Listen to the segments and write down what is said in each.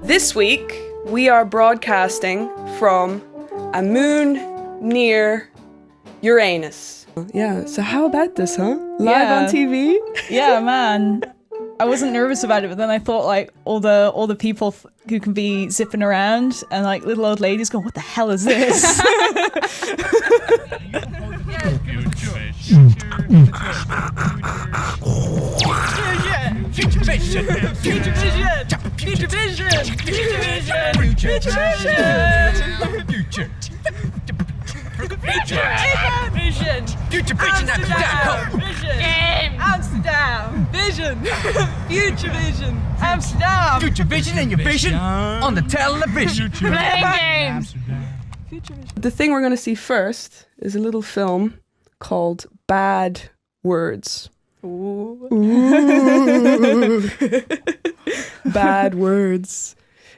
This week, we are broadcasting from a moon near Uranus. Yeah, so how about this, huh? Live on TV? Yeah, man. I wasn't nervous about it, but then I thought like all the people who can be zipping around and like little old ladies going, what the hell is this? Future vision! Future vision! Future vision! Future vision! Future vision! Future! Vision! Future vision! Amsterdam! Vision! Amsterdam! Vision! Future vision! Amsterdam! Future vision and your vision on the television! Playing games! The thing we're going to see first is a little film called Bad Words. Ooh. Ooh. Bad Words.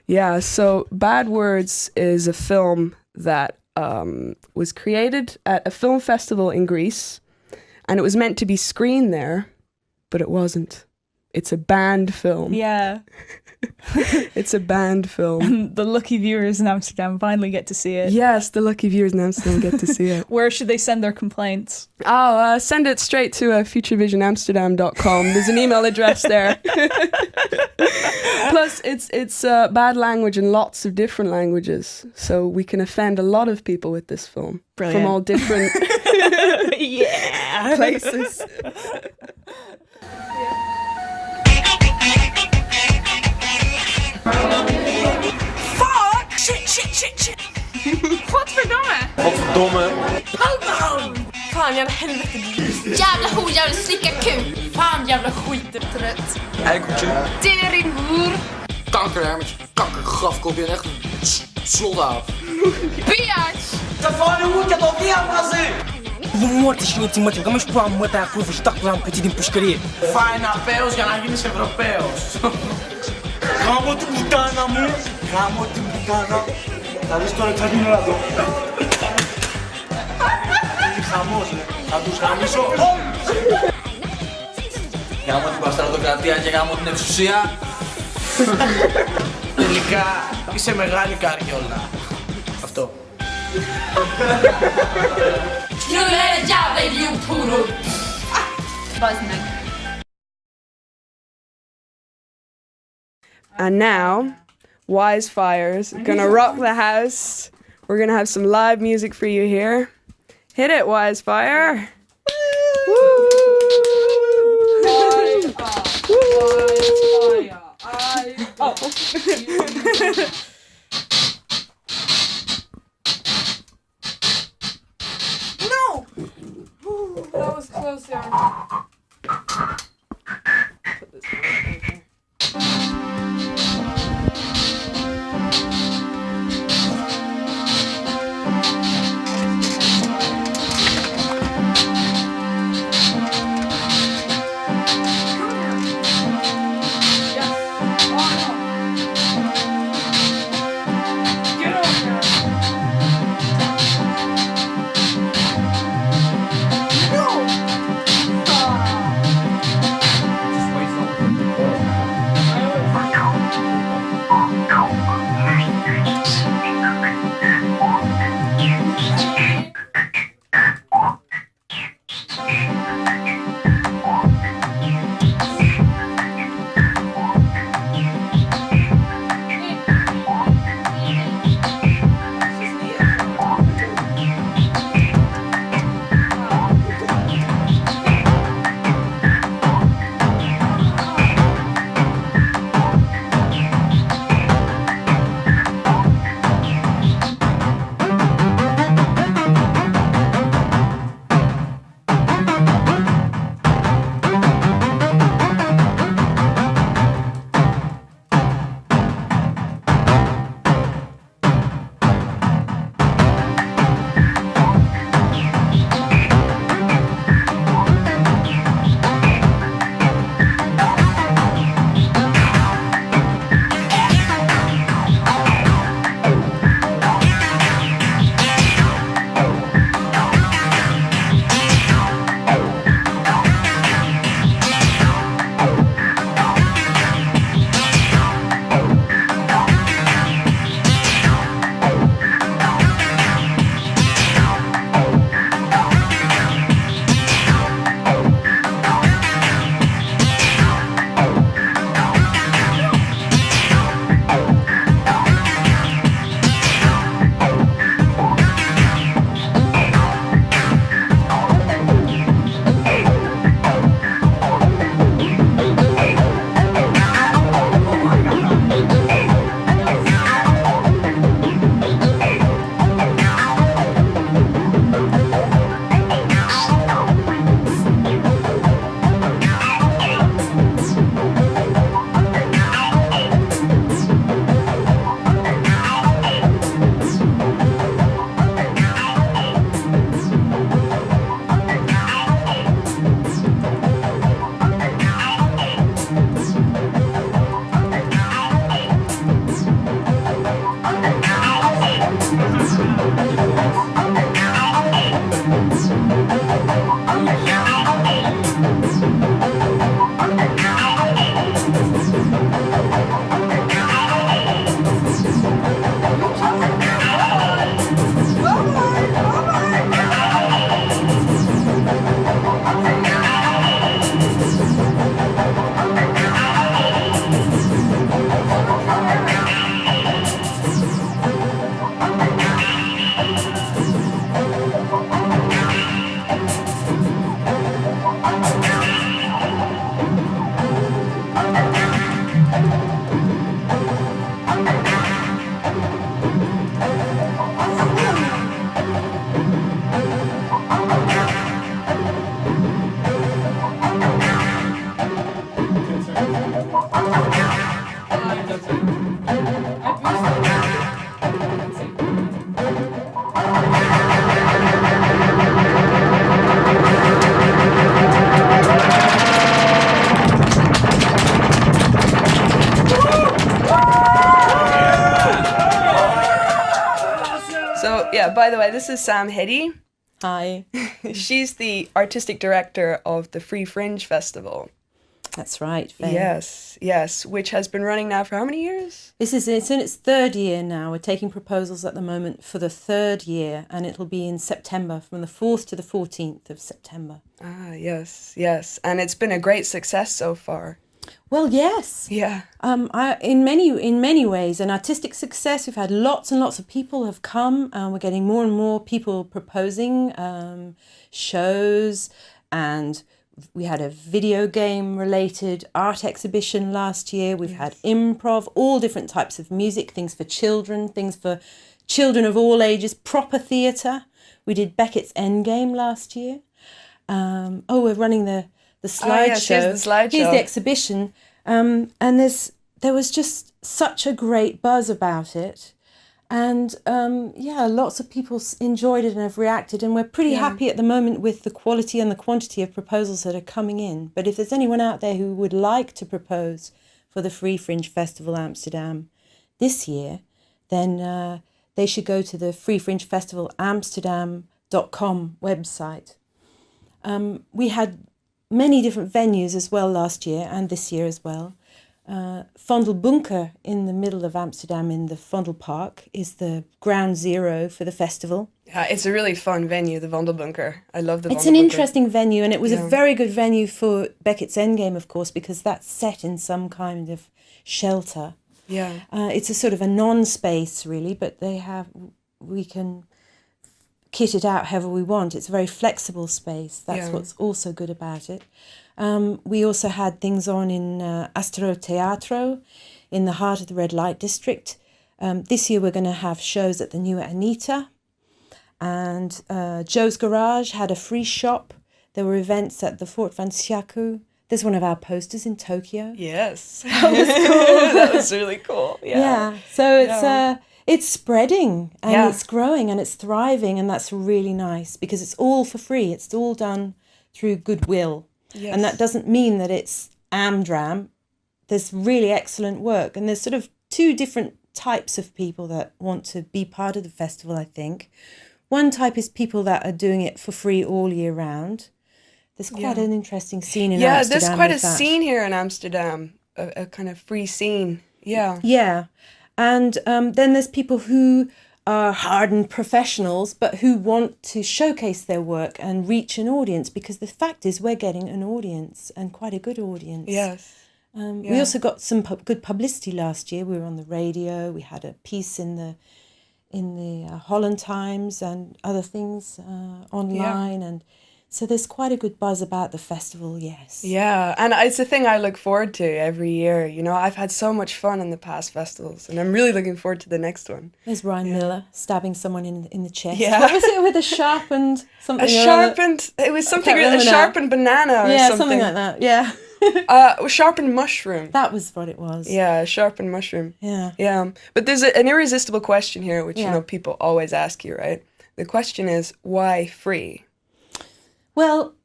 Yeah, so Bad Words is a film that was created at a film festival in Greece, and it was meant to be screened there, but it wasn't. It's a banned film. Yeah. It's a banned film. And the lucky viewers in Amsterdam finally get to see it. Yes, the lucky viewers in Amsterdam get to see it. Where should they send their complaints? Oh, send it straight to futurevisionamsterdam.com. There's an email address there. Plus, it's bad language in lots of different languages, so we can offend a lot of people with this film. Brilliant. From all different yeah places. Fuck! Shit! Godverdomme! Godverdomme! Fan jävla helvete. Jävla ho, jävla slicka kuk. Fan jävla skittrött. Eikeltje. Teringhoer. Kankerhermetje. Kankergrafkopje. Echt een slothaaf. Biatch. Mortes no último tempo, mas para matar a curva está com um pedido de pescaria. Vai na peus, já não é europeus. Ramo de putana, amor. Ramo de putana. Sabes toda a caminhada. Ramos, né? Sabes ramos. Ramo de bastardo κρατία και γάμο την εξουσία. Τελικά είσαι μεγάλη καριόλα. Αυτό. Knulla jävla idiothoror. Bara snägg. And now, Wise Fire's gonna rock the house. We're gonna have some live music for you here. Hit it, Wise Fire! Woo! No! That was close there. Put this one right here. by the way, this is Fay Heady. Hi. She's the artistic director of the Free Fringe Festival. That's right, Fay. Yes, which has been running now for how many years? It's in its third year now. We're taking proposals at the moment for the third year, and it'll be in September, from the 4th to the 14th of September. Ah, yes. And it's been a great success so far. Well, yes. Yeah. In many ways, an artistic success. We've had lots and lots of people have come. We're getting more and more people proposing shows, and we had a video game related art exhibition last year. We've had improv, all different types of music, things for children of all ages, proper theatre. We did Beckett's Endgame last year. We're running the slideshow. Here's the slideshow. Here's the exhibition. And there was just such a great buzz about it. And lots of people enjoyed it and have reacted. And we're pretty happy at the moment with the quality and the quantity of proposals that are coming in. But if there's anyone out there who would like to propose for the Free Fringe Festival Amsterdam this year, then they should go to the freefringefestivalamsterdam.com website. We had many different venues as well last year and this year as well. Vondelbunker in the middle of Amsterdam in the Vondelpark is the ground zero for the festival. Yeah, it's a really fun venue, the Vondelbunker. I love the Vondelbunker. It's an interesting venue, and it was a very good venue for Beckett's Endgame, of course, because that's set in some kind of shelter. Yeah. It's a sort of a non-space, really, but we can kit it out however we want. It's a very flexible space. That's what's also good about it. We also had things on in Astro Teatro in the heart of the red light district. This year we're going to have shows at the New Anita, and Joe's Garage had a free shop. There were events at the Fort van Siaku. There's one of our posters in Tokyo. Yes. That was cool. That was really cool. Yeah. So it's spreading and it's growing and it's thriving, and that's really nice because it's all for free. It's all done through goodwill. Yes. And that doesn't mean that it's Amdram. There's really excellent work, and there's sort of two different types of people that want to be part of the festival, I think. One type is people that are doing it for free all year round. There's quite an interesting scene in Amsterdam. Yeah, there's quite a scene here in Amsterdam, a kind of free scene. Yeah. Yeah. And then there's people who are hardened professionals, but who want to showcase their work and reach an audience, because the fact is we're getting an audience, and quite a good audience. Yes. We also got some good publicity last year. We were on the radio. We had a piece in the Holland Times and other things online, and so there's quite a good buzz about the festival. Yes. Yeah, and it's a thing I look forward to every year. You know, I've had so much fun in the past festivals, and I'm really looking forward to the next one. There's Ryan Miller stabbing someone in the chest. Yeah. What was it with a sharpened something? It was something with a sharpened banana or something. Yeah, something like that. Yeah. Sharpened mushroom. That was what it was. Yeah, sharpened mushroom. Yeah. Yeah. But there's an irresistible question here, which, you know, people always ask you, right? The question is, why free? Well,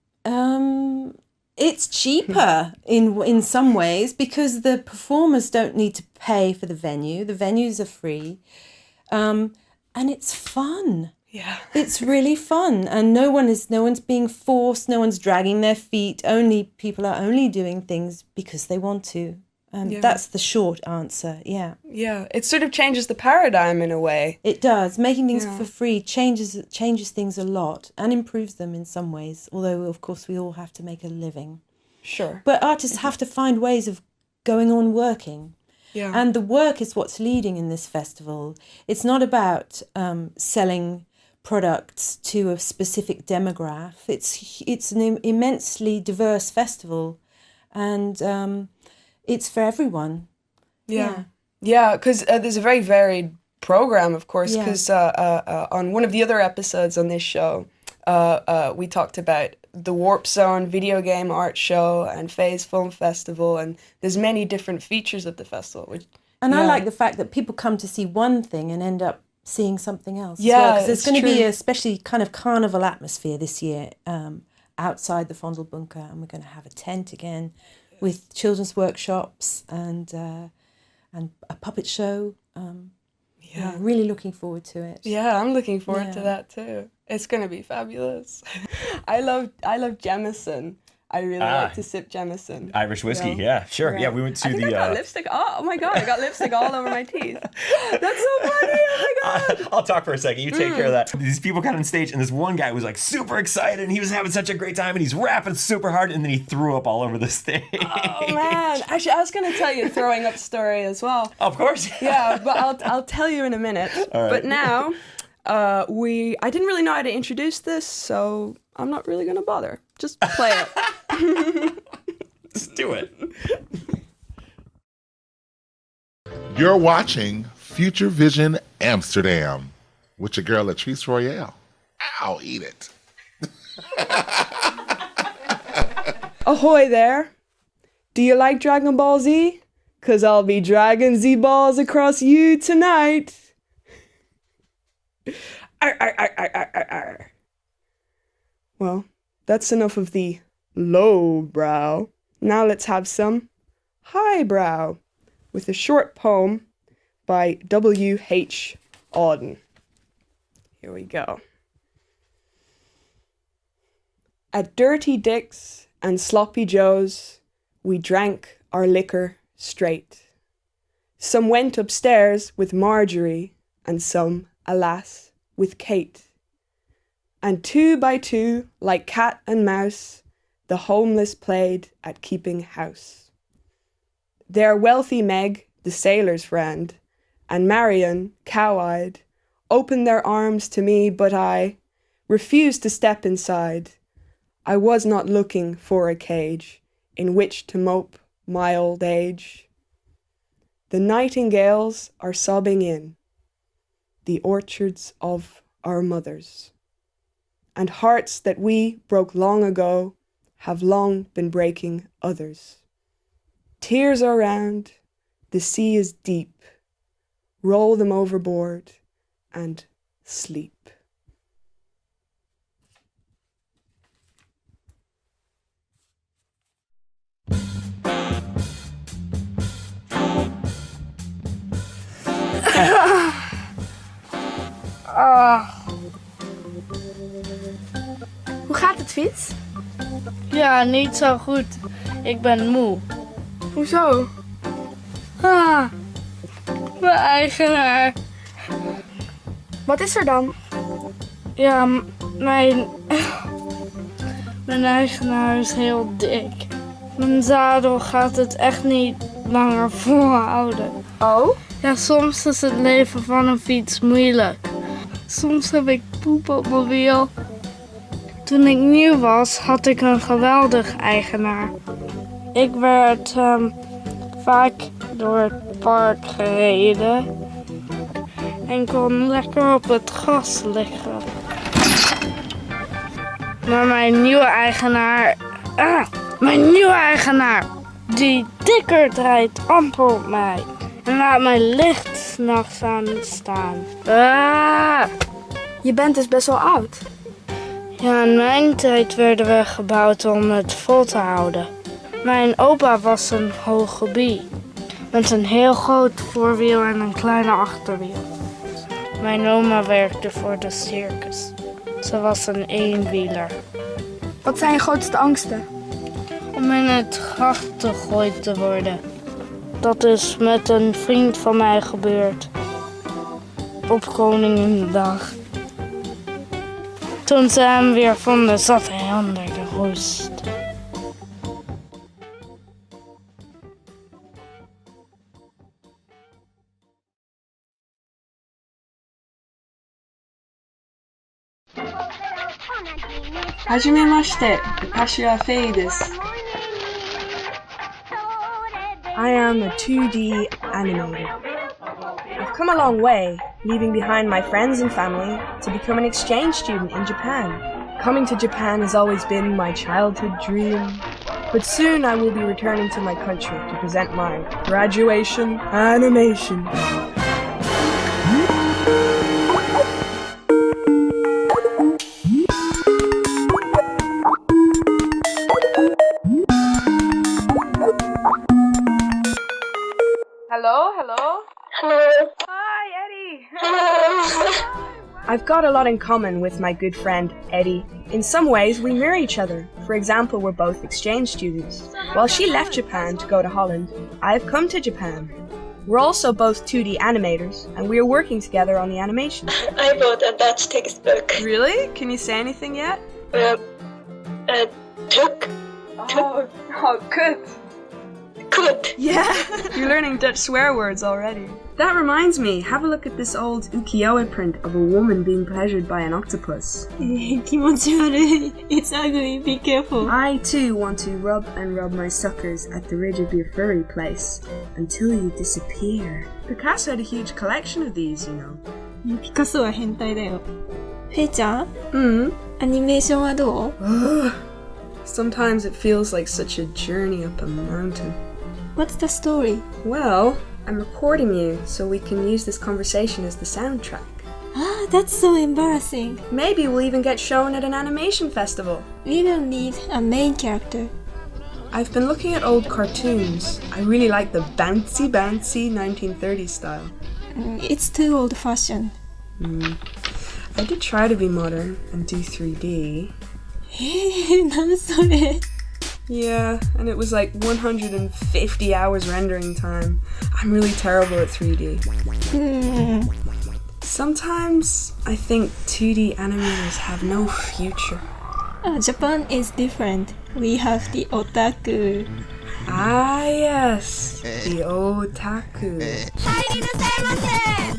it's cheaper in some ways because the performers don't need to pay for the venue. The venues are free. And it's fun. Yeah. It's really fun, and no one's being forced, no one's dragging their feet. People are only doing things because they want to. That's the short answer. Yeah. Yeah, it sort of changes the paradigm in a way. It does. Making things for free changes things a lot and improves them in some ways, although of course we all have to make a living. Sure. But artists have to find ways of going on working. Yeah. And the work is what's leading in this festival. It's not about selling products to a specific demographic. It's an immensely diverse festival, and it's for everyone. Yeah, because there's a very varied program, of course, because on one of the other episodes on this show, we talked about the Warp Zone video game art show and Fay's Film Festival, and there's many different features of the festival. I like the fact that people come to see one thing and end up seeing something else. Yeah, because there's going to be a especially kind of carnival atmosphere this year outside the Vondelbunker, and we're going to have a tent again with children's workshops and a puppet show. Yeah. Really looking forward to it. Yeah, I'm looking forward to that too. It's gonna be fabulous. I love Jameson. I really like to sip Jameson. Irish whiskey, yeah, sure. Yeah, we went to I think the... I got lipstick. Oh my god, I got lipstick all over my teeth. That's so funny, oh my god. I'll talk for a second. You take care of that. These people got on stage, and this one guy was like super excited, and he was having such a great time, and he's rapping super hard, and then he threw up all over the stage. Oh man, actually, I was going to tell you a throwing up story as well. Of course. Yeah, but I'll tell you in a minute. All right. But now, I didn't really know how to introduce this, so I'm not really going to bother. Just play it. Just do it. You're watching Future Vision Amsterdam with your girl Latrice Royale. Ow, eat it. Ahoy there. Do you like Dragon Ball Z? 'Cause I'll be dragging Z-balls across you tonight. Arr, arr, arr, arr, arr, arr. Well, that's enough of the low brow. Now let's have some highbrow with a short poem by W.H. Auden. Here we go. At Dirty Dick's and Sloppy Joe's, we drank our liquor straight. Some went upstairs with Marjorie, and some, alas, with Kate. And 2 by 2, like cat and mouse, the homeless played at keeping house. There wealthy Meg, the sailor's friend, and Marion, cow-eyed, opened their arms to me, but I refused to step inside. I was not looking for a cage in which to mope my old age. The nightingales are sobbing in the orchards of our mothers, and hearts that we broke long ago have long been breaking others. Tears are round, the sea is deep, roll them overboard and sleep. Hoe gaat het, Fiets? Ja, niet zo goed. Ik ben moe. Hoezo? Mijn eigenaar. Wat is er dan? Ja, mijn eigenaar is heel dik. Mijn zadel gaat het echt niet langer volhouden. Oh? Ja, soms is het leven van een fiets moeilijk. Soms heb ik poep op mijn wiel. Toen ik nieuw was, had ik een geweldig eigenaar. Ik werd vaak door het park gereden en kon lekker op het gras liggen. Maar mijn nieuwe eigenaar, die dikker rijdt amper op mij en laat mij licht 's nachts aan staan. Je bent dus best wel oud. Ja, in mijn tijd werden we gebouwd om het vol te houden. Mijn opa was een hoge bie, met een heel groot voorwiel en een kleine achterwiel. Mijn oma werkte voor de circus. Ze was een eenwieler. Wat zijn je grootste angsten? Om in het graf gegooid te worden. Dat is met een vriend van mij gebeurd. Op Koninginnedag. Toen ze hem weer vonden, zat hij onder de roest. Hajimemashite, Akashi wa Fay desu. I am a 2D animator. I've come a long way, leaving behind my friends and family to become an exchange student in Japan. Coming to Japan has always been my childhood dream, but soon I will be returning to my country to present my graduation animation. Hello? Hallo. Hi, Eddie. I've got a lot in common with my good friend Eddie. In some ways, we mirror each other. For example, we're both exchange students. While she left Japan to go to Holland, I've come to Japan. We're also both 2D animators, and we are working together on the animation. I bought a Dutch textbook. Really? Can you say anything yet? Took. Oh, good. Good. Yeah, you're learning Dutch swear words already. That reminds me, have a look at this old ukiyo-e print of a woman being pleasured by an octopus. It's ugly, be careful. I too want to rub and rub my suckers at the ridge of your furry place until you disappear. Picasso had a huge collection of these, you know. ピカソは変態だよ。フェイちゃん、アニメーションはどう？ Sometimes it feels like such a journey up a mountain. What's the story? Well, I'm recording you so we can use this conversation as the soundtrack. Ah, that's so embarrassing. Maybe we'll even get shown at an animation festival. We will need a main character. I've been looking at old cartoons. I really like the bouncy 1930s style. It's too old-fashioned. I did try to be modern and do 3D. 何それ? Yeah, and it was like 150 hours rendering time. I'm really terrible at 3D. Sometimes I think 2D animators have no future. Japan is different. We have the otaku. Ah, yes, the otaku.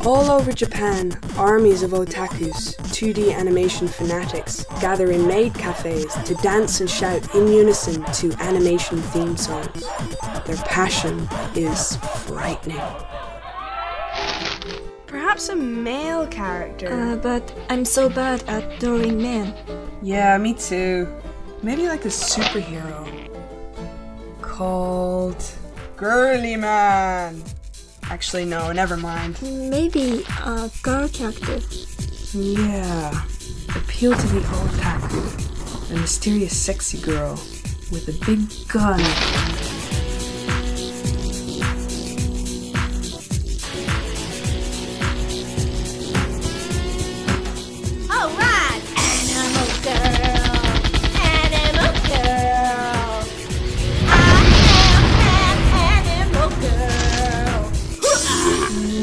All over Japan, armies of otakus, 2D animation fanatics, gather in maid cafes to dance and shout in unison to animation theme songs. Their passion is frightening. Perhaps a male character. But I'm so bad at drawing men. Yeah, me too. Maybe like a superhero. Called Girly Man. Actually, no, never mind. Maybe a girl character. Yeah. Appeal to the otaku. A mysterious sexy girl with a big gun. Alright! Animal girl! Animal girl! I am an animal girl!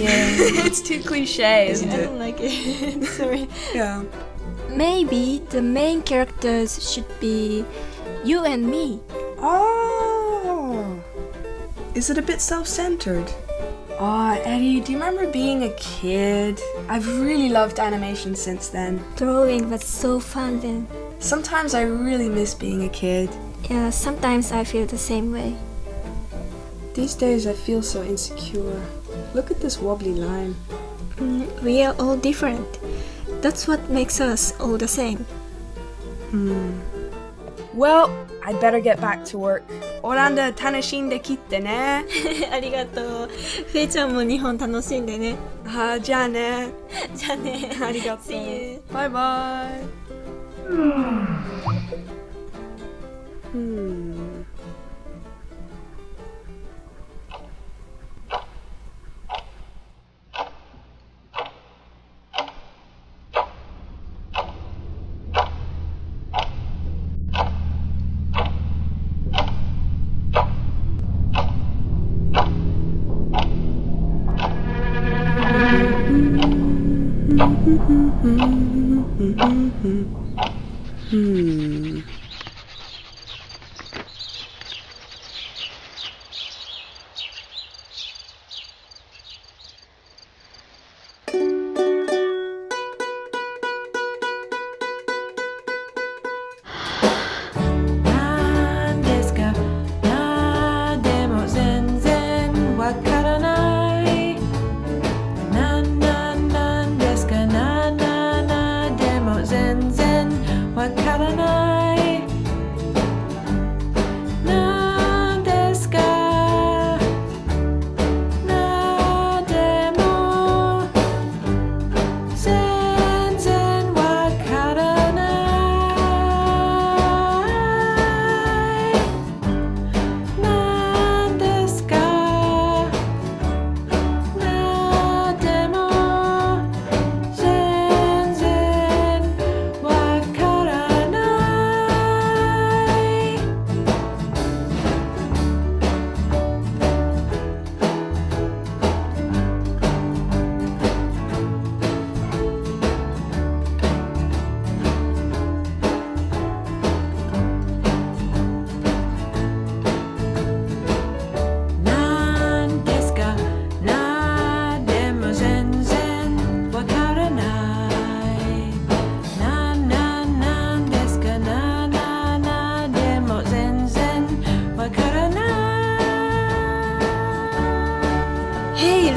Yeah. It's too cliche, isn't I it? don't like it. Sorry. Yeah. Maybe the main characters should be you and me. Oh! Is it a bit self-centered? Aw, Eddie, do you remember being a kid? I've really loved animation since then. Drawing was so fun then. Sometimes I really miss being a kid. Yeah, sometimes I feel the same way. These days I feel so insecure. Look at this wobbly line. We are all different. That's what makes us all the same. Well, I'd better get back to work. Oranda tanashinde kitte ne. ありがとう。フェイちゃんも日本楽しんでね。じゃあね。じゃあね。ありがとう。See you. Bye bye.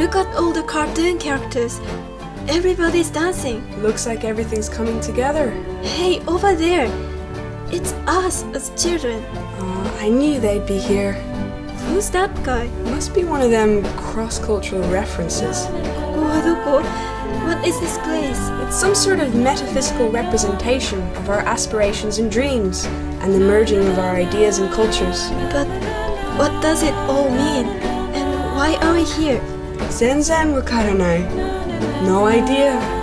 Look at all the cartoon characters. Everybody's dancing. Looks like everything's coming together. Hey, over there. It's us as children. I knew they'd be here. Who's that guy? Must be one of them cross-cultural references. What is this place? It's some sort of metaphysical representation of our aspirations and dreams, and the merging of our ideas and cultures. But what does it all mean? And why are we here? Zen Wakaranai. No idea.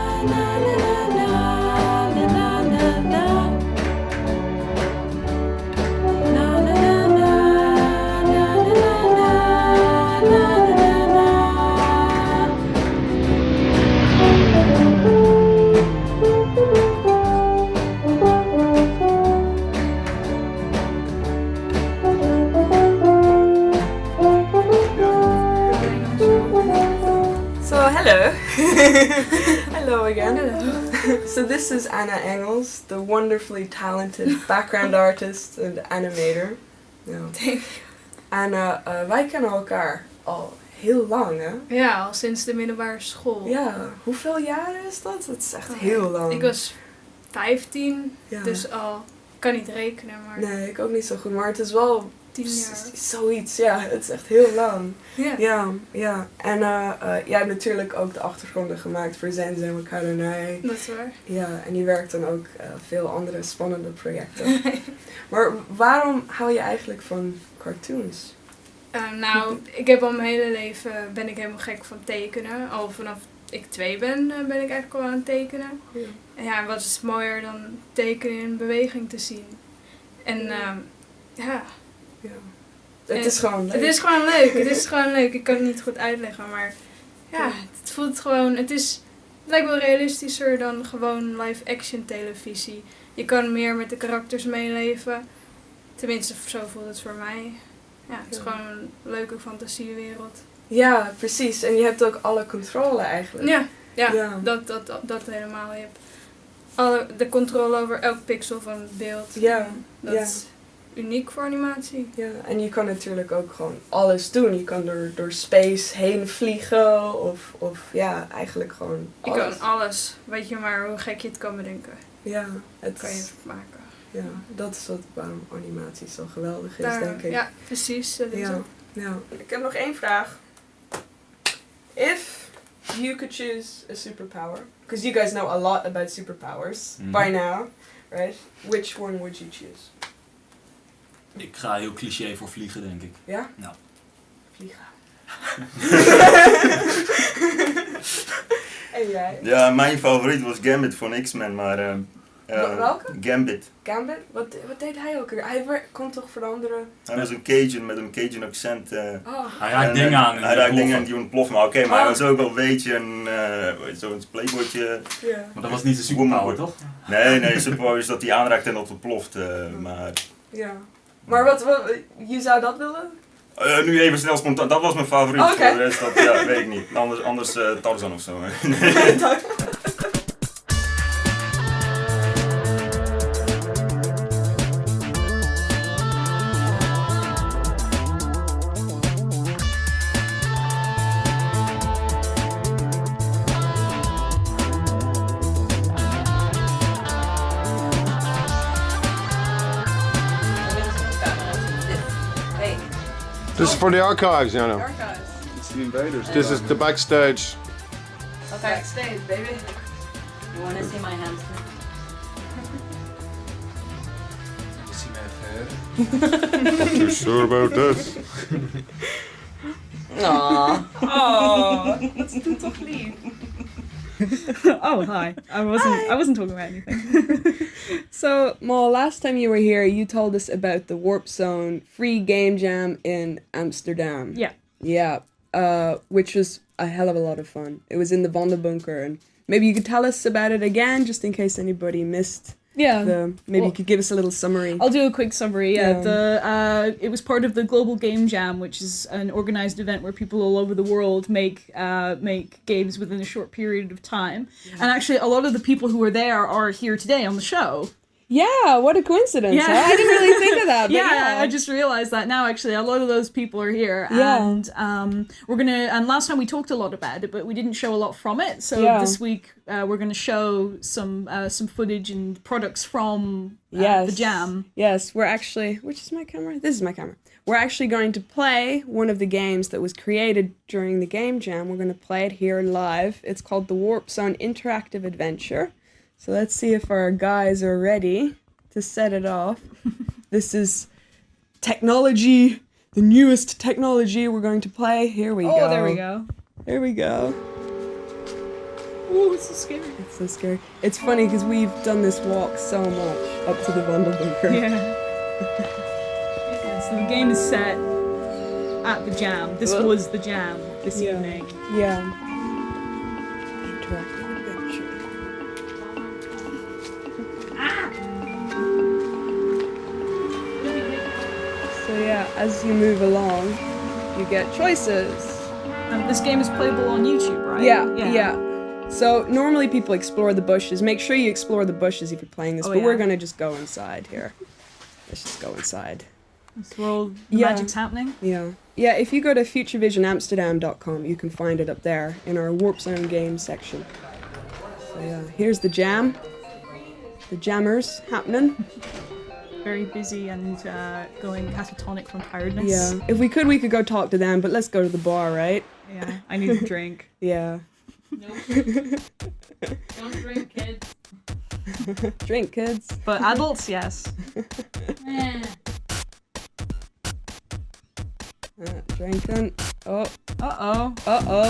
Hello again. Hello. So this is Anna Engels, the wonderfully talented background artist and animator. Ja. Thank you. Anna, wij kennen elkaar al heel lang, hè? Ja, al sinds de middelbare school. Ja, hoeveel jaren is dat? Dat is echt heel lang. Ik was 15, ja. Dus al, ik kan niet rekenen, maar... Nee, ik ook niet zo goed, maar het is wel... 10 jaar. Zoiets, ja. Het is echt heel lang. Ja. Ja. En jij hebt natuurlijk ook de achtergronden gemaakt voor Zen Wakaranai. Dat is waar. Ja, en je werkt dan ook veel andere spannende projecten. Maar waarom hou je eigenlijk van cartoons? Nou, ik heb al mijn hele leven, ben ik helemaal gek van tekenen. Al vanaf ik 2 ben, ben ik eigenlijk al aan het tekenen. Ja. En ja, wat is mooier dan tekenen in beweging te zien. En ja... Het is gewoon leuk. Het is gewoon leuk. Het is gewoon leuk. Ik kan het niet goed uitleggen, maar ja, het voelt gewoon... Het lijkt wel realistischer dan gewoon live-action televisie. Je kan meer met de karakters meeleven. Tenminste, zo voelt het voor mij. Ja, het is gewoon een leuke fantasiewereld. Ja, precies. En je hebt ook alle controle eigenlijk. Ja. Dat helemaal. Je hebt de controle over elk pixel van het beeld. Ja. Dat is uniek voor animatie. Ja, en je kan natuurlijk ook gewoon alles doen. Je kan door space heen vliegen of ja, eigenlijk gewoon alles. Je kan alles. Weet je maar hoe gek je het kan bedenken. Ja. Dat kan je maken. Ja, dat is waarom animatie zo geweldig is, denk ik. Ja, precies. Dat is het. Ja. Ik heb nog 1 vraag. If you could choose a superpower, because you guys know a lot about superpowers by now, right? Which one would you choose? Ik ga heel cliché voor vliegen, denk ik. Ja? Nou. Vliegen. En jij? Ja, mijn favoriet was Gambit van X-Men, maar... welke? Gambit. Gambit? Wat deed hij ook weer? Hij kon toch veranderen? Hij was een Cajun met een Cajun accent. Hij raakt dingen aan. Hij raakt dingen aan die ontploffen. Maar oké, maar hij was ook wel een beetje zo'n playboytje. Ja. Maar dat was niet de superpower, toch? Nee, superpower is dat hij aanraakt en dat ontploft. Maar... Ja. Maar wat, je zou dat willen? Nu even snel spontaan, dat was mijn favoriet. Oh, okay. Voor de rest, dat weet ik niet. Anders Tarzan of zo. This is for the archives, Jana. Archives. It's the invaders. This is the backstage. Backstage, baby. You want to see my hamster? See my hair? Not too sure about that. Aww. Oh, dat is toch lief. Oh, hi. I wasn't talking about anything. So, Mal, last time you were here, you told us about the Warp Zone free game jam in Amsterdam. Yeah. Yeah. Which was a hell of a lot of fun. It was in the Vondelbunker, and maybe you could tell us about it again, just in case anybody missed. Yeah. Maybe you could give us a little summary. I'll do a quick summary. It was part of the Global Game Jam, which is an organized event where people all over the world make games within a short period of time. Yeah. And actually, a lot of the people who were there are here today on the show. Yeah, what a coincidence. Yeah. Huh? I didn't really think of that. But Yeah, I just realized that now. Actually, a lot of those people are here, Yeah. and we're gonna. And last time we talked a lot about it, but we didn't show a lot from it. So this week we're gonna show some footage and products from the jam. Yes, we're actually. Which is my camera? This is my camera. We're actually going to play one of the games that was created during the game jam. We're going to play it here live. It's called the Warp Zone Interactive Adventure. So let's see if our guys are ready to set it off. This is technology, the newest technology we're going to play. Here we go. Oh, there we go. Here we go. Ooh, it's so scary. It's so scary. It's funny because we've done this walk so much up to the Vondelbunker. Yeah. So the game is set at the jam. This was the jam this evening. Yeah. Interactive adventure. So yeah, as you move along, you get choices. And this game is playable on YouTube, right? Yeah. So normally people explore the bushes. Make sure you explore the bushes if you're playing this, but we're gonna just go inside here. Let's just go inside. This world, magic's happening. Yeah. Yeah, if you go to futurevisionamsterdam.com, you can find it up there in our Warp Zone Games section. So yeah, here's the jam. The jammers happening. Very busy and going catatonic from tiredness. Yeah. If we could go talk to them, but let's go to the bar, right? Yeah, I need a drink. Yeah. Nope. Don't drink, kids. Drink, kids. But adults, yes. Drinking. Oh. Uh-oh,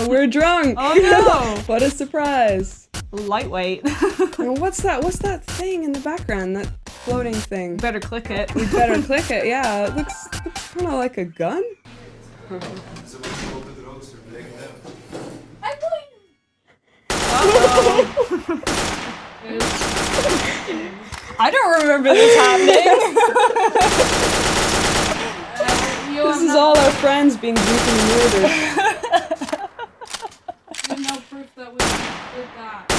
we're drunk! Oh no! What a surprise. Lightweight. And what's that thing in the background, that floating thing? Better click it. We better click it, yeah. It looks kind of like a gun. I don't remember this happening. This is all our friends being brutally murdered. There's no proof that we did that.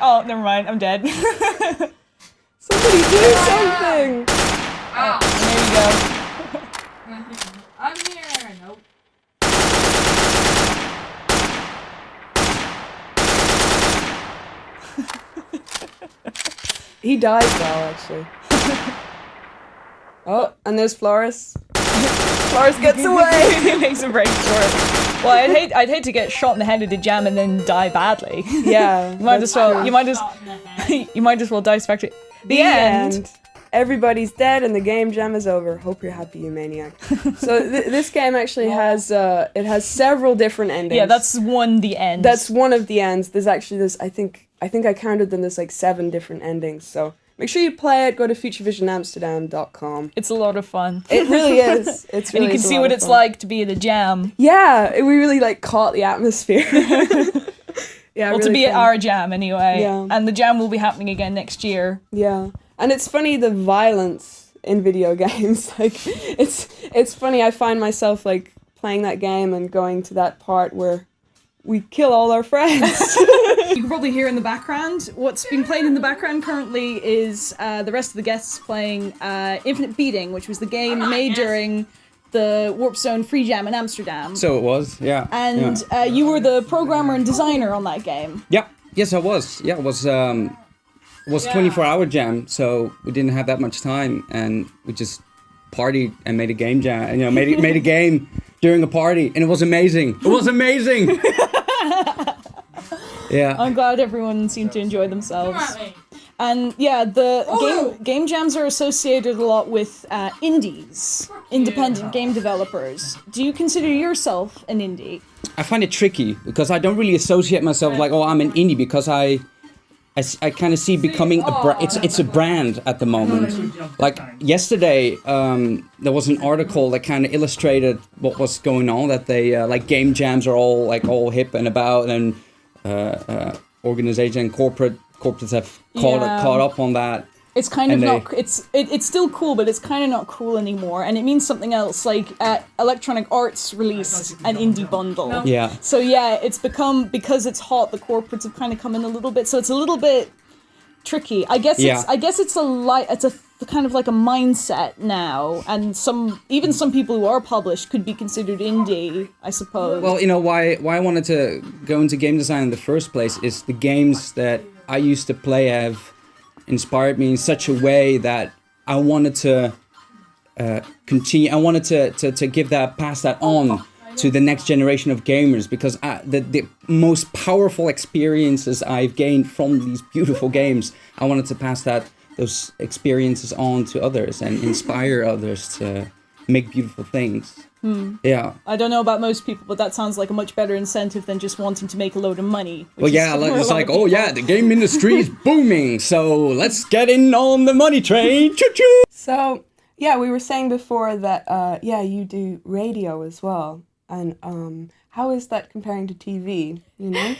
Oh, never mind. I'm dead. Somebody do something! There you go. I'm here. Nope. He dies well, actually. Oh, and there's Floris. Floris gets away! He makes a break for it. Well, I'd hate to get shot in the head at a jam and then die badly. Yeah. You might as well die spectacularly. The end. Everybody's dead and the game jam is over. Hope you're happy, you maniac. So this game actually has several different endings. Yeah, that's the end. That's one of the ends. There's actually this. I think I counted them. There's like 7 different endings. So make sure you play it. Go to futurevisionamsterdam.com. It's a lot of fun. It really is. It's really and you can see what it's fun. like to be at a jam. Yeah, we really like caught the atmosphere. Yeah, well, really to be fun. at our jam anyway. Yeah. And the jam will be happening again next year. Yeah. And it's funny, the violence in video games. Like, it's funny, I find myself like playing that game and going to that part where we kill all our friends. You can probably hear in the background. What's being played in the background currently is the rest of the guests playing Infinite Beating, which was the game made during the Warp Zone Free Jam in Amsterdam. So it was, yeah. And you were the programmer and designer on that game. Yeah, yes I was. Yeah, it was 24-hour jam, so we didn't have that much time, and we just partied and made a game jam. You know, made a game during a party, and it was amazing. It was amazing. Yeah. I'm glad everyone seemed to enjoy themselves. And yeah, the game jams are associated a lot with indies, independent game developers. Do you consider yourself an indie? I find it tricky because I don't really associate myself like, oh, I'm an indie, because I kind of see becoming it's a brand at the moment. Like yesterday, there was an article that kind of illustrated what was going on. That they like game jams are all hip and about, and organizations and corporates have caught up on that. It's kind of not. It's still cool, but it's kind of not cool anymore, and it means something else. Like Electronic Arts released an indie bundle. Yeah. So yeah, it's become, because it's hot, the corporates have kind of come in a little bit. So it's a little bit tricky. I guess it's a kind of like a mindset now, and some people who are published could be considered indie, I suppose. Well, why I wanted to go into game design in the first place is the games that I used to play have inspired me in such a way that I wanted to continue. I wanted to pass that on to the next generation of gamers, because the most powerful experiences I've gained from these beautiful games, I wanted to pass those experiences on to others and inspire others to make beautiful things. Yeah. I don't know about most people, but that sounds like a much better incentive than just wanting to make a load of money. Well, yeah, it's like, the game industry is booming, so let's get in on the money train. Choo-choo! So, yeah, we were saying before that, you do radio as well. And how is that comparing to TV, live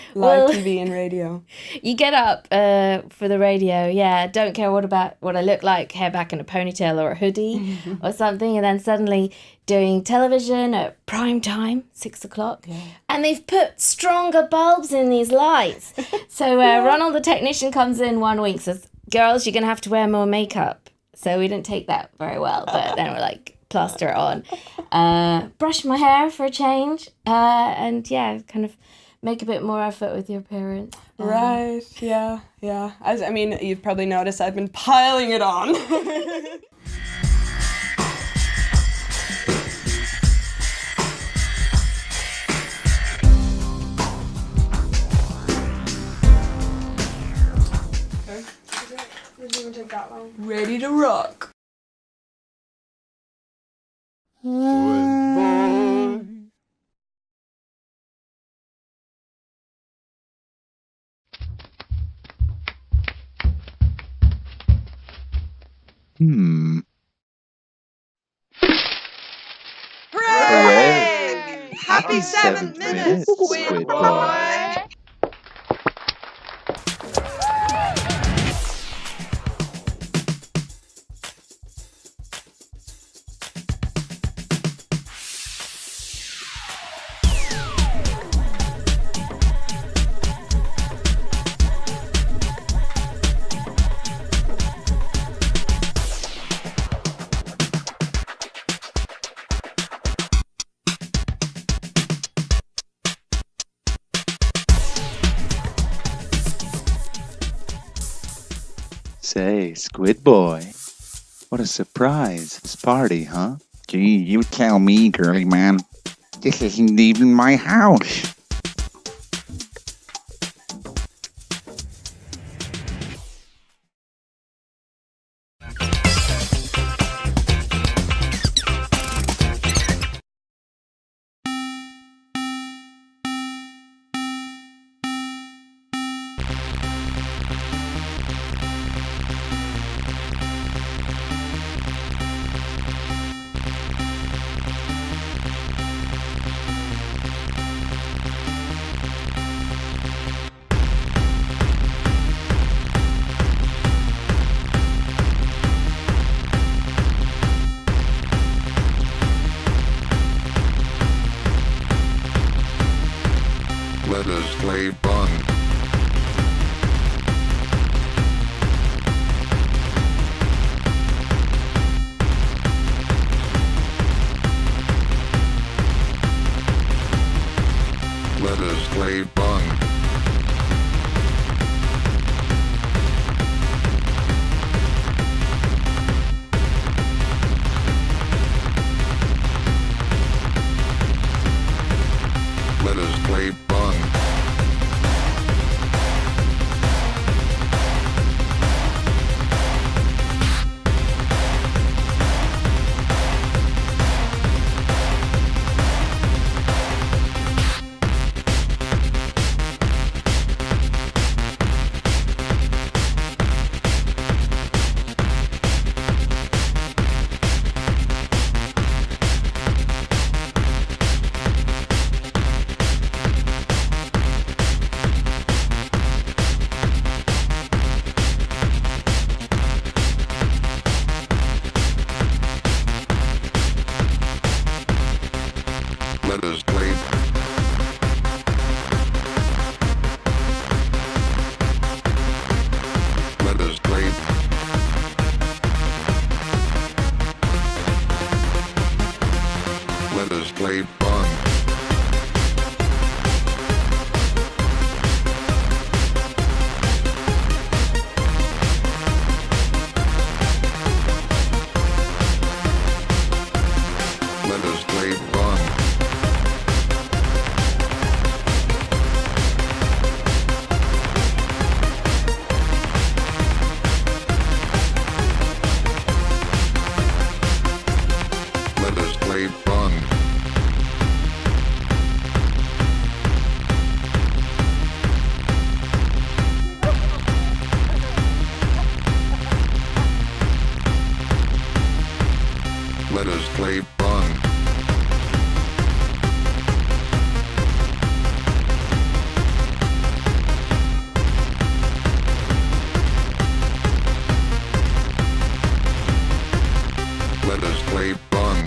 TV and radio? You get up for the radio, don't care what I look like, hair back in a ponytail or a hoodie or something, and then suddenly doing television at prime time, 6 o'clock, and they've put stronger bulbs in these lights. So Ronald, the technician, comes in one week, says, girls, you're going to have to wear more makeup. So we didn't take that very well, but then we're like, plaster it on, brush my hair for a change, and kind of make a bit more effort with your appearance. Right, yeah. You've probably noticed I've been piling it on. Ready to rock. Hooray! Happy 7 minutes, Squid Boy! Say, Squid Boy, what a surprise, this party, huh? Gee, you tell me, girly man. This isn't even my house. Let us play fun. Let us play fun. Let us play fun. Let us play. Let us play fun. Let us play fun. Let us play fun. Let us play fun. Let us play fun.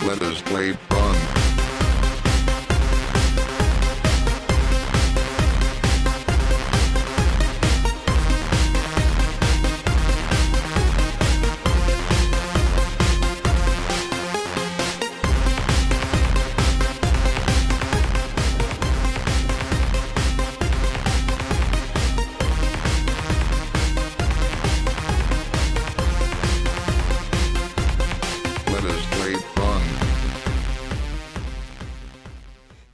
Let us play fun. Let us play fun.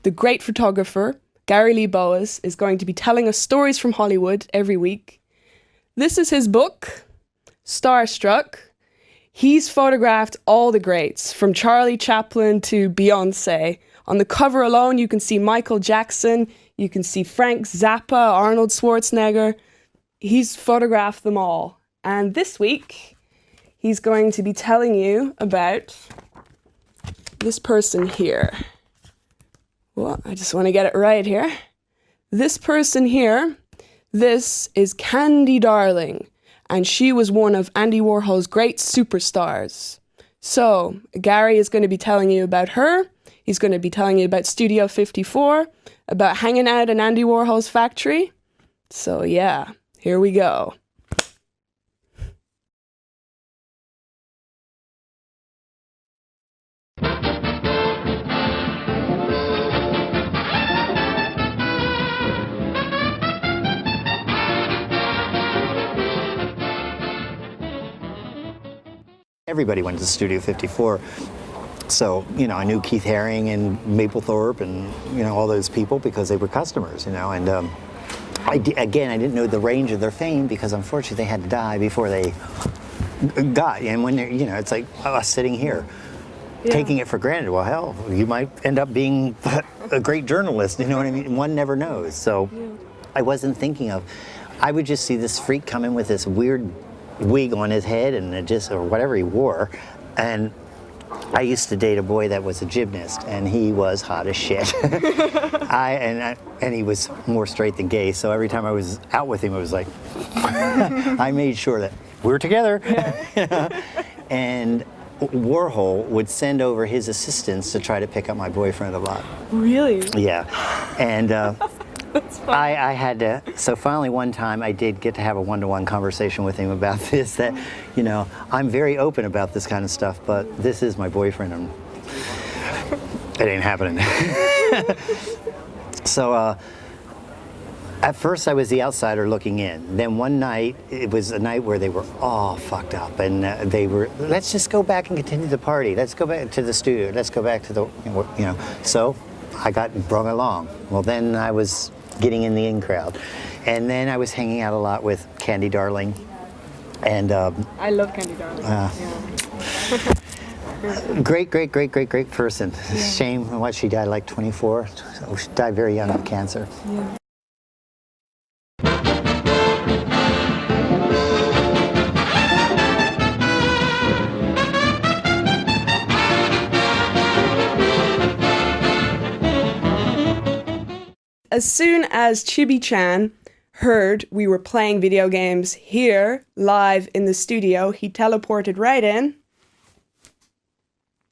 The great photographer, Gary Lee Boas, is going to be telling us stories from Hollywood every week. This is his book, Starstruck. He's photographed all the greats, from Charlie Chaplin to Beyoncé. On the cover alone, you can see Michael Jackson, you can see Frank Zappa, Arnold Schwarzenegger. He's photographed them all. And this week, he's going to be telling you about this person here. Well, I just want to get it right here. This person here, this is Candy Darling, and she was one of Andy Warhol's great superstars. So, Gary is going to be telling you about her. He's going to be telling you about Studio 54, about hanging out in Andy Warhol's factory. So yeah, here we go. Everybody went to Studio 54. So, you know, I knew Keith Haring and Mapplethorpe and, you know, all those people because they were customers, you know. And I didn't know the range of their fame because unfortunately they had to die before they got. And when they're, you know, it's like us sitting here, taking it for granted. Well, hell, you might end up being a great journalist, you know what I mean? One never knows. So I wasn't thinking of, I would just see this freak come in with this weird wig on his head and it just, or whatever he wore. And I used to date a boy that was a gymnast, and he was hot as shit. And he was more straight than gay, so every time I was out with him, it was like, I made sure that we were together. And Warhol would send over his assistants to try to pick up my boyfriend a lot. Really? Yeah. And I had to, so finally one time I did get to have a one-to-one conversation with him about this, that, you know, I'm very open about this kind of stuff, but this is my boyfriend and it ain't happening. So at first I was the outsider looking in. Then one night, it was a night where they were all fucked up and they were, let's just go back and continue the party. Let's go back to the studio. Let's go back to the, you know. So I got brought along. Well, then I was getting in the in crowd. And then I was hanging out a lot with Candy Darling. And I love Candy Darling. Great person. Yeah. Shame what she died like 24. So she died very young of cancer. Yeah. As soon as Chibi-chan heard we were playing video games here, live in the studio, he teleported right in.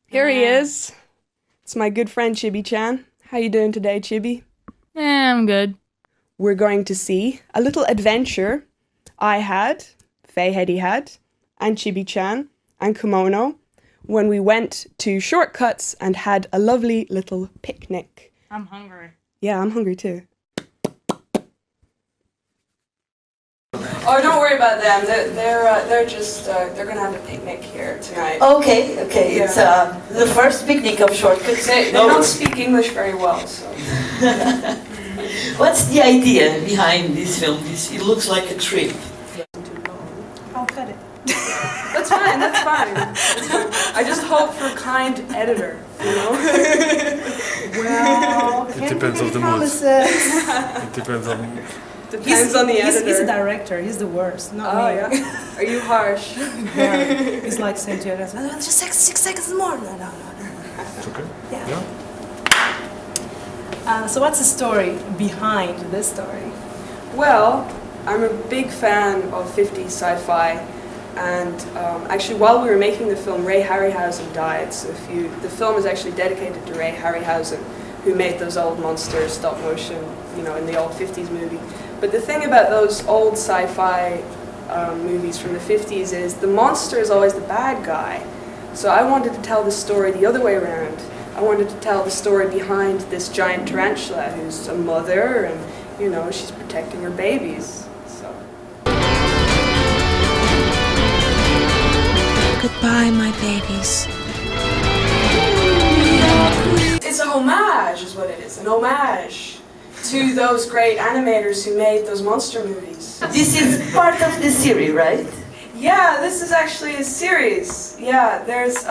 Here he is. It's my good friend Chibi-chan. How you doing today, Chibby? I'm good. We're going to see a little adventure I had, Fay Heady had, and Chibby-chan, and Kimono, when we went to Shortcuts and had a lovely little picnic. I'm hungry. Yeah, I'm hungry too. Oh, don't worry about them. They're just they're gonna have a picnic here tonight. Okay. Yeah. It's the first picnic of Shortcuts. They don't speak English very well, so. What's the idea behind this film? It looks like a trip. I'll cut it. That's fine. That's fine. I just hope for a kind editor, you know. Well, it depends on the mood. It depends on. Depends on the editor. He's a director. He's the worst, not me. Yeah. Are you harsh? Yeah. He's like saying to you, just 6 seconds more. No. It's okay. Yeah. So what's the story behind this story? Well, I'm a big fan of 50s sci-fi, and actually while we were making the film, Ray Harryhausen died. So the film is actually dedicated to Ray Harryhausen, who made those old monsters stop motion, you know, in the old 50s movie. But the thing about those old sci-fi movies from the 50s is the monster is always the bad guy. So I wanted to tell the story the other way around. I wanted to tell the story behind this giant tarantula who's a mother and, you know, she's protecting her babies. So. Goodbye, my babies. It's a homage is what it is, an homage to those great animators who made those monster movies. This is part of the series, right? Yeah, this is actually a series. Yeah, there's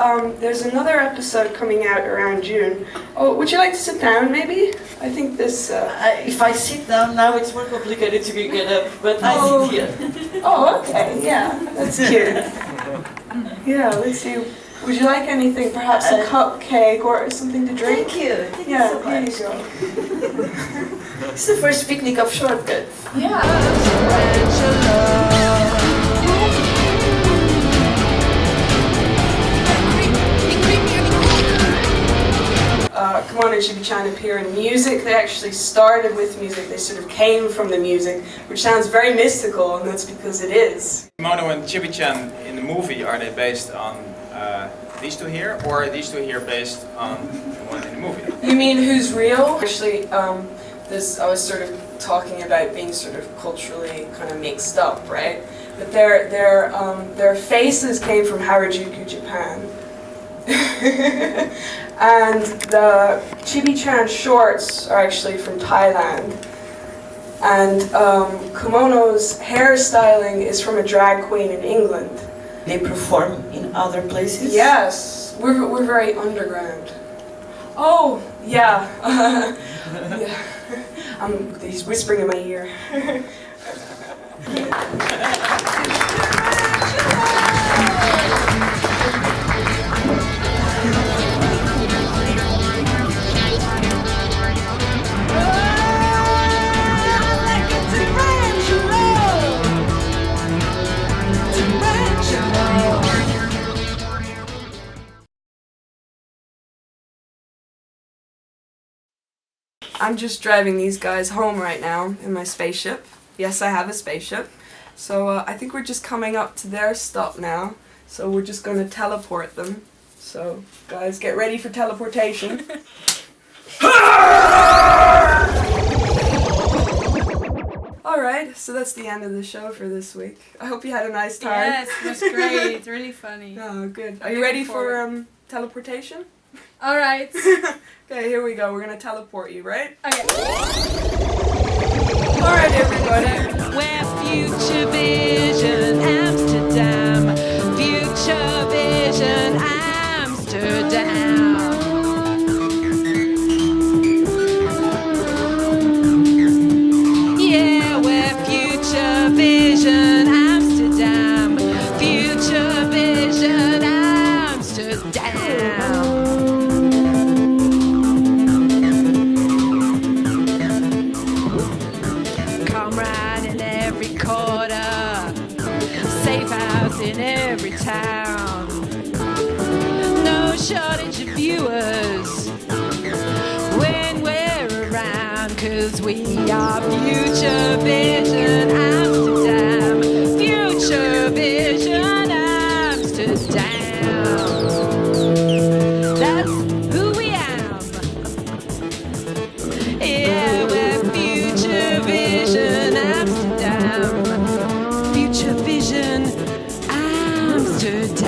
another episode coming out around June. Oh, would you like to sit down, maybe? I think this... If I sit down now, it's more complicated to get up, but I sit here. Oh, okay, yeah, that's cute. Yeah, let's see. Would you like anything? Perhaps a cupcake or something to drink? Thank you. Thank Yeah, you so here much. you go. It's the first picnic of Shortcuts. Yeah. Kimono and Chibby-chan appear in music. They actually started with music. They sort of came from the music, which sounds very mystical, and that's because it is. Kimono and Chibby-chan in the movie, are they based on these two here, or are these two here based on the one in the movie? You mean who's real? Actually, I was sort of talking about being sort of culturally kind of mixed up, right? But their faces came from Harajuku, Japan. And the Chibby-chan shorts are actually from Thailand. And Kimono's hairstyling is from a drag queen in England. They perform in other places? Yes, we're very underground. Oh, yeah. Yeah. He's whispering in my ear. I'm just driving these guys home right now in my spaceship. Yes, I have a spaceship. So I think we're just coming up to their stop now. So we're just going to teleport them. So guys, get ready for teleportation. Alright, so that's the end of the show for this week. I hope you had a nice time. Yes, it was great. It's really funny. Oh, good. Are you ready for teleportation? Alright. Okay, here we go. We're gonna teleport you, right? Okay. Alright, everybody. Where Future Vision Amsterdam. Future Vision Amsterdam. Yeah, we're Future Vision Amsterdam. Future Vision Amsterdam. In every town, no shortage of viewers when we're Amsterdam, 'cause we are Future Vision Amsterdam. Future Vision Amsterdam. That's who we am. Yeah, we're Future Vision Amsterdam. Future Vision Amsterdam.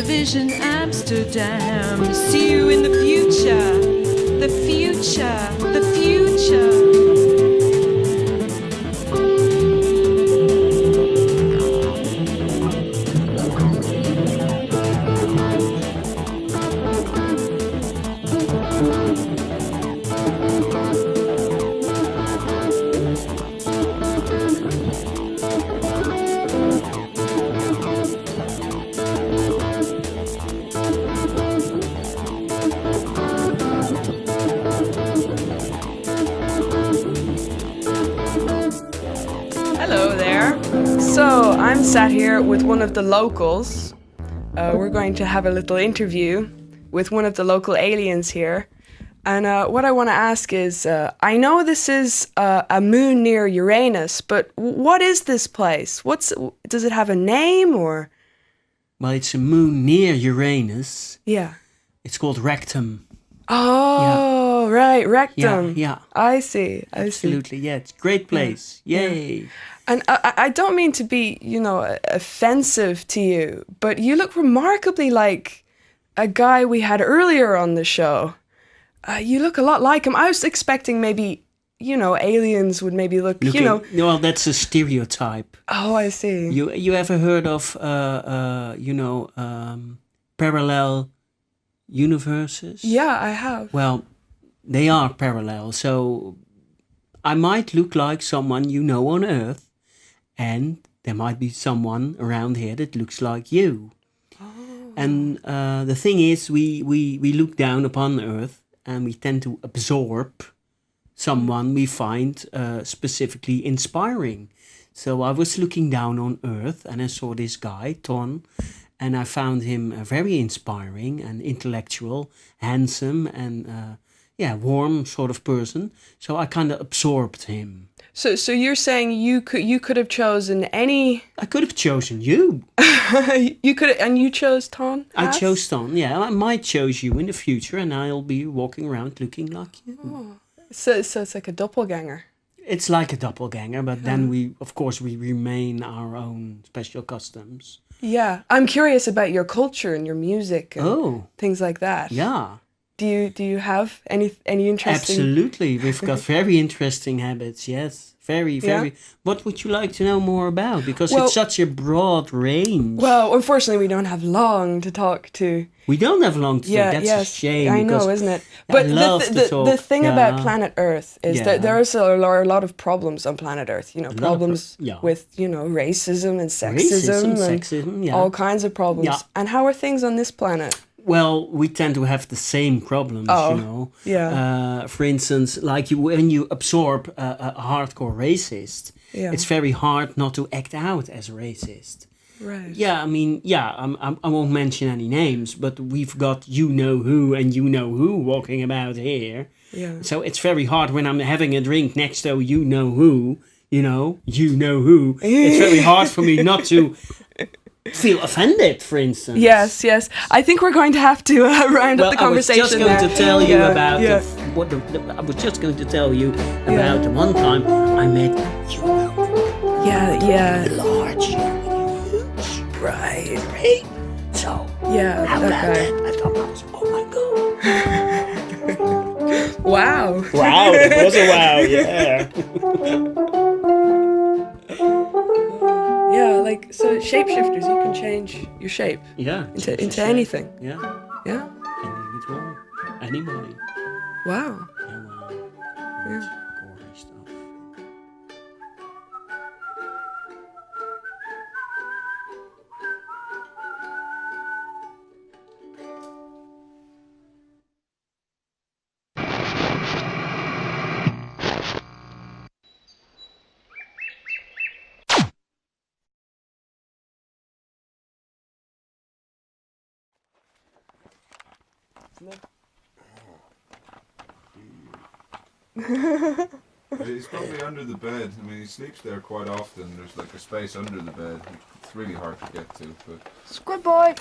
Vision Amsterdam. See you in the future. The future. The future. I'm sat here with one of the locals. We're going to have a little interview with one of the local aliens here. And what I want to ask is, I know this is a moon near Uranus, but what is this place? Does it have a name or? Well, it's a moon near Uranus. Yeah. It's called Rectum. Oh, yeah. Right, Rectum. Yeah. I see. Absolutely, yeah. It's a great place. Yeah. Yay. Yeah. And I don't mean to be, offensive to you, but you look remarkably like a guy we had earlier on the show. You look a lot like him. I was expecting maybe, aliens would maybe look, Well, that's a stereotype. Oh, I see. You ever heard of, parallel universes? Yeah, I have. Well, they are parallel, so I might look like someone you know on Earth, and there might be someone around here that looks like you. Oh. And the thing is, we look down upon Earth, and we tend to absorb someone we find specifically inspiring. So I was looking down on Earth, and I saw this guy, Ton, and I found him very inspiring and intellectual, handsome, and warm sort of person. So I kind of absorbed him. So you're saying you could have chosen any? I could have chosen you. You could, and you chose Ton? I chose Ton. Yeah, I might choose you in the future, and I'll be walking around looking like you. Oh. So it's like a doppelganger. It's like a doppelganger, but then we remain our own special customs. Yeah, I'm curious about your culture and your music and things like that. Yeah. Do you have any interesting? Absolutely, we've got very interesting habits. Yes, very. What would you like to know more about? Because it's such a broad range. Well, unfortunately, we don't have long to talk to. We don't have long to talk. That's a shame. I know, isn't it? But the thing about planet Earth is that there are a lot of problems on planet Earth. You know, problems with racism and sexism and all kinds of problems. Yeah. And how are things on this planet? Well, we tend to have the same problems, you know. Yeah. For instance, like when you absorb a hardcore racist, it's very hard not to act out as a racist. Right. Yeah, I mean, I won't mention any names, but we've got you-know-who and you-know-who walking about here. Yeah. So it's very hard when I'm having a drink next to you-know-who, you-know-who. It's very hard for me not to feel offended, for instance. Yes. I think we're going to have to round up the conversation. I was just going to tell you about I was just going to tell you about the one time I met you. Yeah. Large. Right. So how about that? I thought I was, oh my god. Wow. Wow, that was a wow, yeah. Yeah, like, so shapeshifters, you can change your shape. Yeah. Into anything. Yeah. Yeah. Anything at all. Anybody. Wow. Yeah. Gory stuff. He's probably under the bed. I mean, he sleeps there quite often. There's like a space under the bed. It's really hard to get to. But Squid boy.